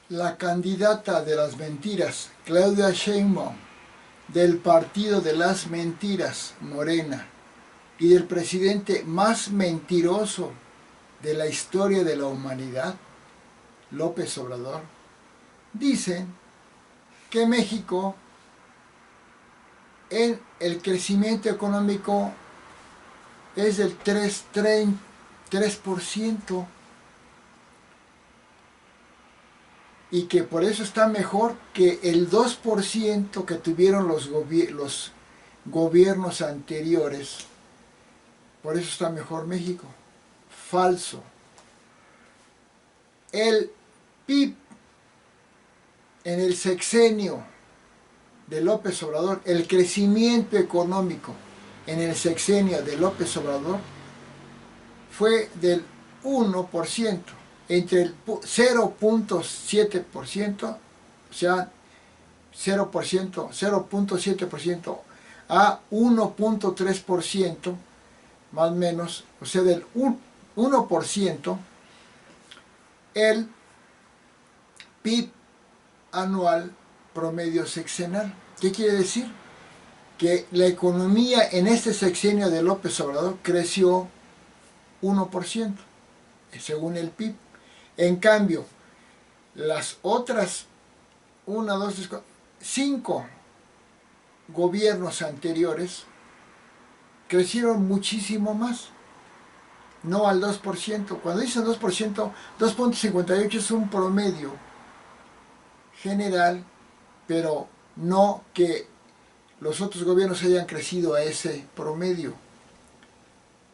La candidata de las mentiras, Claudia Sheinbaum, del partido de las mentiras, Morena, y del presidente más mentiroso de la historia de la humanidad, López Obrador, dicen que México en el crecimiento económico es del 3%, y que por eso está mejor que el 2% que tuvieron los gobiernos anteriores. Por eso está mejor México. Falso. El PIB en el sexenio de López Obrador, el crecimiento económico en el sexenio de López Obrador fue del 1%, entre el 0.7%, o sea, 0.7% a 1.3%, más o menos, o sea, del 1%, el PIB anual promedio sexenal. ¿Qué quiere decir? Que la economía en este sexenio de López Obrador creció 1%, según el PIB. En cambio, las otras 5 gobiernos anteriores crecieron muchísimo más, no al 2%. Cuando dicen 2%, 2.58 es un promedio general, pero no que los otros gobiernos hayan crecido a ese promedio.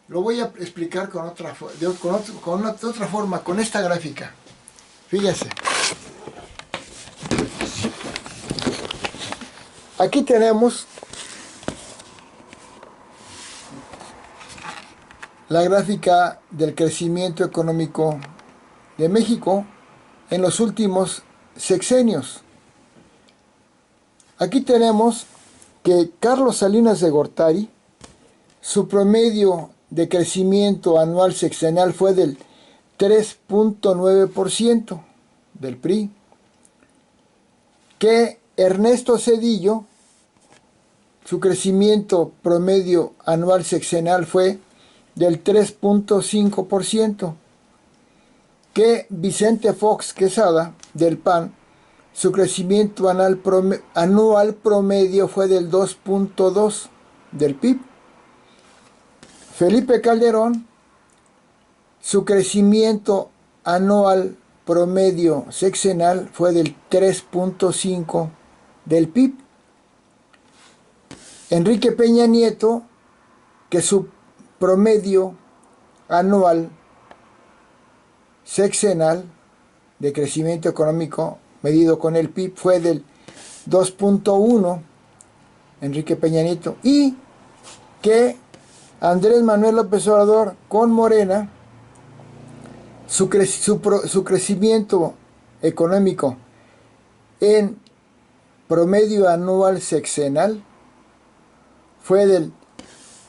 Lo voy a explicar con otra forma, con esta gráfica. Fíjense. Aquí tenemos la gráfica del crecimiento económico de México en los últimos sexenios. Aquí tenemos que Carlos Salinas de Gortari, su promedio de crecimiento anual sexenal fue del 3.9% del PRI, que Ernesto Zedillo, su crecimiento promedio anual sexenal fue del 3.5%, que Vicente Fox Quesada, del PAN, su crecimiento anual promedio fue del 2.2% del PIB. Felipe Calderón, su crecimiento anual promedio sexenal fue del 3.5% del PIB. Enrique Peña Nieto, que su promedio anual sexenal de crecimiento económico medido con el PIB fue del 2.1%, Enrique Peña Nieto, y que Andrés Manuel López Obrador con Morena, su crecimiento económico en promedio anual sexenal fue del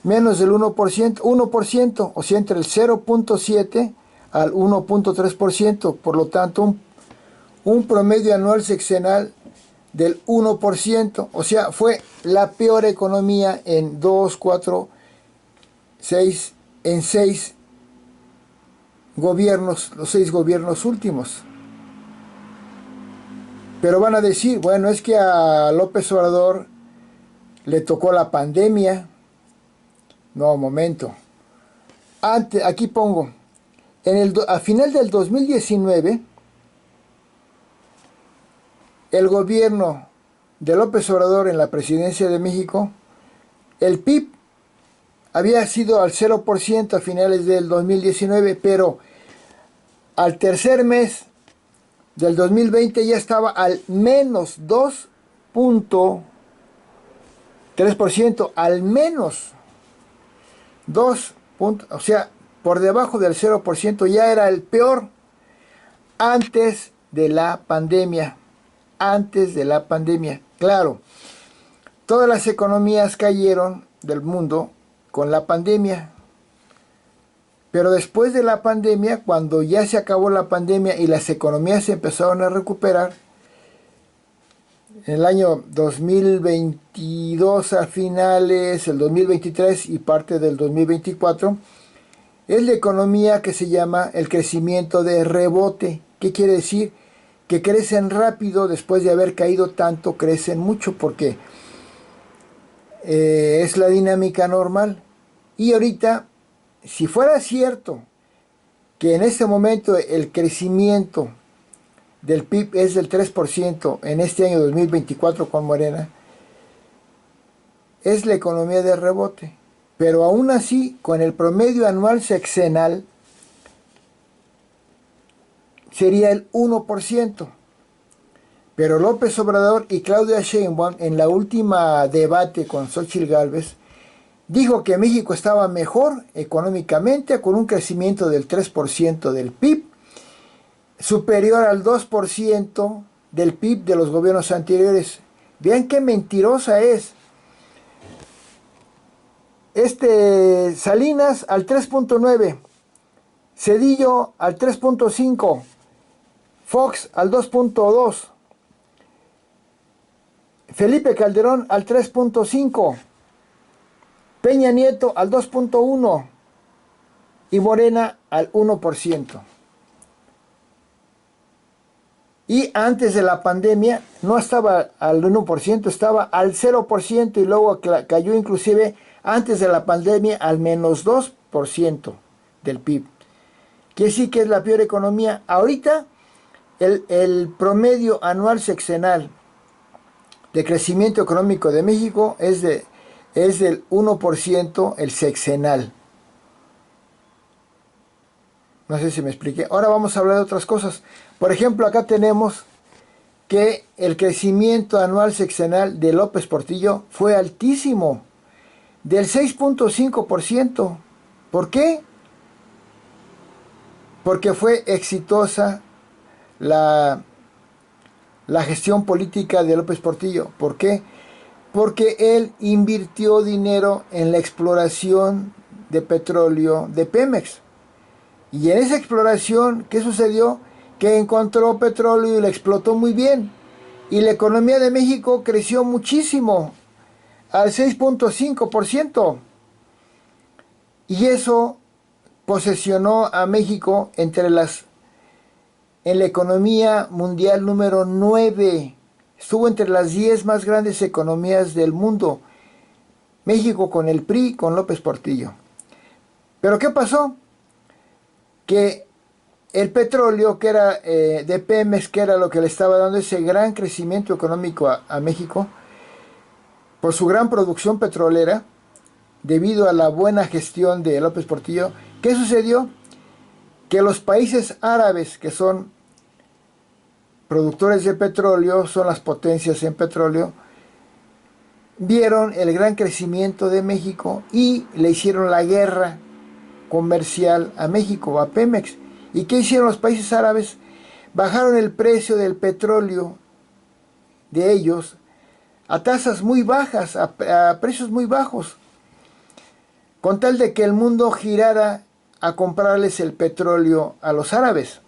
menos del 1%, o sea, entre el 0.7 al 1.3%, por lo tanto un promedio anual sexenal del 1%, o sea, fue la peor economía en 6 gobiernos, los 6 gobiernos últimos. Pero van a decir, bueno, es que a López Obrador le tocó la pandemia. No, momento. Aquí pongo, a final del 2019, el gobierno de López Obrador en la presidencia de México, el PIB había sido al 0% a finales del 2019, pero al tercer mes del 2020 ya estaba al menos 2.3%, al menos 2 puntos, o sea, por debajo del 0%, ya era el peor antes de la pandemia. Antes de la pandemia, claro, todas las economías cayeron del mundo con la pandemia. Pero después de la pandemia, cuando ya se acabó la pandemia y las economías se empezaron a recuperar, en el año 2022 a finales, el 2023 y parte del 2024, es la economía que se llama el crecimiento de rebote. ¿Qué quiere decir? Que crecen rápido después de haber caído tanto, crecen mucho porque es la dinámica normal. Y ahorita, si fuera cierto que en este momento el crecimiento del PIB es del 3% en este año 2024 con Morena, es la economía de rebote. Pero aún así, con el promedio anual sexenal, sería el 1%. Pero López Obrador y Claudia Sheinbaum, en la última debate con Xóchitl Gálvez, dijo que México estaba mejor económicamente, con un crecimiento del 3% del PIB, superior al 2% del PIB de los gobiernos anteriores. Vean qué mentirosa es. Salinas al 3.9, Zedillo al 3.5, Fox al 2.2, Felipe Calderón al 3.5, Peña Nieto al 2.1 y Morena al 1%. Y antes de la pandemia no estaba al 1%, estaba al 0% y luego cayó inclusive antes de la pandemia al menos 2% del PIB. Quiere decir que es la peor economía. Ahorita el promedio anual sexenal de crecimiento económico de México es del 1% el sexenal. No sé si me expliqué. Ahora vamos a hablar de otras cosas. Por ejemplo, acá tenemos que el crecimiento anual sexenal de López Portillo fue altísimo, del 6.5%. ¿Por qué? Porque fue exitosa la gestión política de López Portillo. ¿Por qué? Porque él invirtió dinero en la exploración de petróleo de Pemex. Y en esa exploración, ¿qué sucedió? Que encontró petróleo y lo explotó muy bien. Y la economía de México creció muchísimo, al 6.5%. Y eso posesionó a México en la economía mundial número 9. Estuvo entre las 10 más grandes economías del mundo. México con el PRI, con López Portillo. ¿Pero qué pasó? Que el petróleo que era de Pemex, que era lo que le estaba dando ese gran crecimiento económico a México, por su gran producción petrolera, debido a la buena gestión de López Portillo, ¿qué sucedió? Que los países árabes, que son productores de petróleo, son las potencias en petróleo, vieron el gran crecimiento de México y le hicieron la guerra comercial a México, a Pemex. ¿Y qué hicieron los países árabes? Bajaron el precio del petróleo de ellos a tasas muy bajas, a precios muy bajos, con tal de que el mundo girara a comprarles el petróleo a los árabes,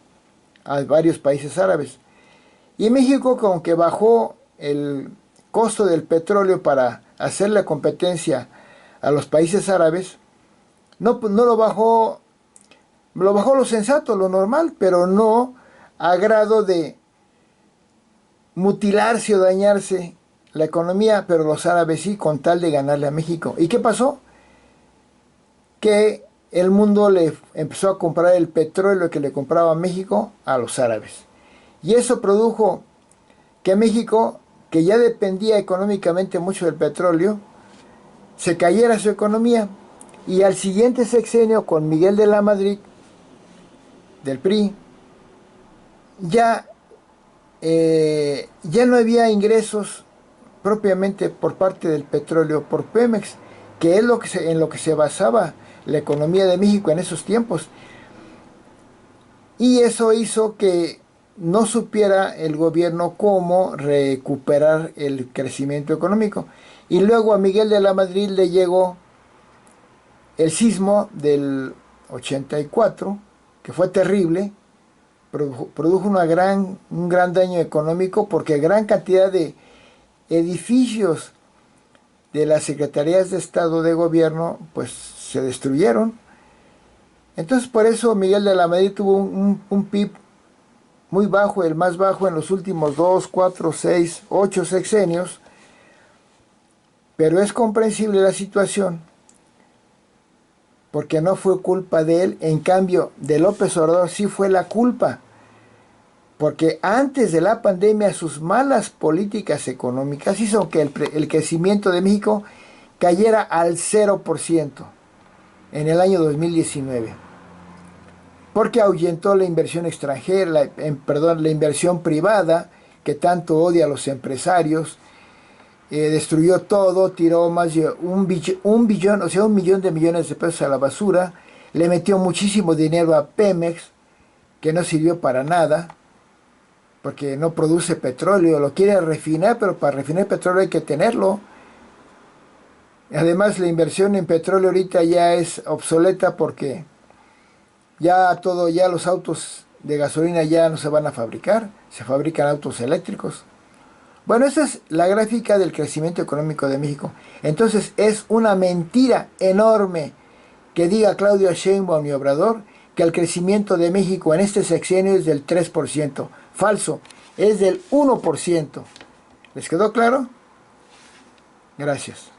a varios países árabes. Y México, con que bajó el costo del petróleo para hacer la competencia a los países árabes, no lo bajó lo sensato, lo normal, pero no a grado de mutilarse o dañarse la economía, pero los árabes sí, con tal de ganarle a México. ¿Y qué pasó? Que el mundo le empezó a comprar el petróleo que le compraba a México a los árabes. Y eso produjo que México, que ya dependía económicamente mucho del petróleo, se cayera su economía. Y al siguiente sexenio, con Miguel de la Madrid, del PRI, ya no había ingresos propiamente por parte del petróleo por Pemex, que es en lo que se basaba la economía de México en esos tiempos. Y eso hizo que no supiera el gobierno cómo recuperar el crecimiento económico. Y luego a Miguel de la Madrid le llegó el sismo del 84, que fue terrible, produjo un gran daño económico porque gran cantidad de edificios de las secretarías de Estado de Gobierno pues se destruyeron. Entonces por eso Miguel de la Madrid tuvo un PIB muy bajo, el más bajo en los últimos 2, 4, 6, 8 sexenios, pero es comprensible la situación porque no fue culpa de él. En cambio de López Obrador sí fue la culpa, porque antes de la pandemia sus malas políticas económicas hizo que el crecimiento de México cayera al 0% en el año 2019, porque ahuyentó la inversión extranjera, la inversión privada, que tanto odia a los empresarios, destruyó todo, tiró más de un billón, o sea, 1 millón de millones de pesos a la basura, le metió muchísimo dinero a Pemex, que no sirvió para nada, porque no produce petróleo, lo quiere refinar, pero para refinar petróleo hay que tenerlo. Además, la inversión en petróleo ahorita ya es obsoleta porque ya los autos de gasolina ya no se van a fabricar, se fabrican autos eléctricos. Bueno, esa es la gráfica del crecimiento económico de México. Entonces es una mentira enorme que diga Claudia Sheinbaum y Obrador que el crecimiento de México en este sexenio es del 3%. Falso, es del 1%. ¿Les quedó claro? Gracias.